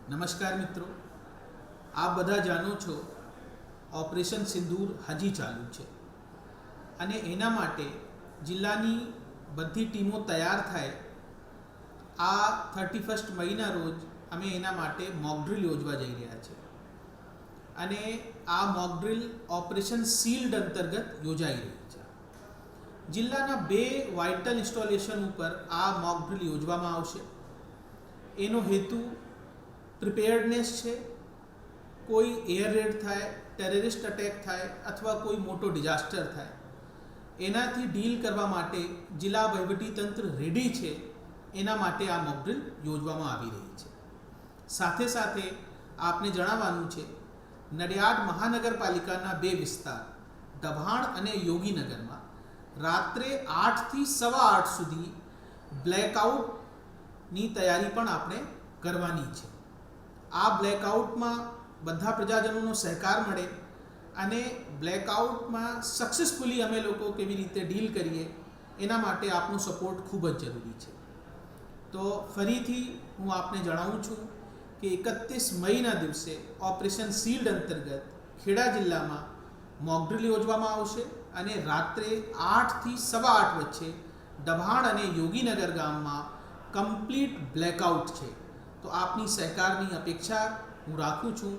નમસ્કાર મિત્રો, આપ બધા જાણો છો ઓપરેશન સિંદૂર હજી ચાલુ છે અને એના માટે જિલ્લાની બધી ટીમો તૈયાર થાય આ 31 મઈના રોજ અમે એના માટે મોક ડ્રીલ યોજવા જઈ રહ્યા છે અને આ મોક ડ્રીલ ઓપરેશન શીલ્ડ અંતર્ગત યોજાઈ રહી છે. જિલ્લાના 2 વાઇટલ ઇન્સ્ટોલેશન ઉપર આ મોક ડ્રીલ યોજવામાં આવશે. એનો હેતુ પ્રિપેર્ડનેસ છે. કોઈ એર રેડ થાય, ટેરરિસ્ટ અટેક થાય અથવા કોઈ મોટો ડિઝાસ્ટર થાય એનાથી ડીલ કરવા માટે જિલ્લા વહીવટીતંત્ર રેડી છે. એના માટે આ મોક ડ્રીલ યોજવામાં આવી રહી છે. સાથે સાથે આપને જણાવવાનું છે, નડિયાદ મહાનગરપાલિકાના 2 વિસ્તાર ડભાણ અને યોગીનગરમાં રાત્રે 8 થી 8:15 સુધી બ્લેકઆઉટની તૈયારી પણ આપણે કરવાની છે. આ બ્લેકઆઉટમાં બધા પ્રજાજનોનો સહકાર મળે અને બ્લેકઆઉટમાં સક્સેસફુલી અમે લોકો કેવી રીતે ડીલ કરીએ એના માટે આપનો સપોર્ટ ખૂબ જ જરૂરી છે. તો ફરીથી હું આપને જણાવું છું કે 31 મઈના દિવસે ઓપરેશન શીલ્ડ અંતર્ગત ખેડા જિલ્લામાં મોક ડ્રીલ યોજવામાં આવશે અને રાત્રે 8 થી 8:15 વચ્ચે ડભાણ અને યોગીનગર ગામમાં કમ્પ્લીટ બ્લેકઆઉટ છે. તો આપની સહકારની અપેક્ષા હું રાખું છું.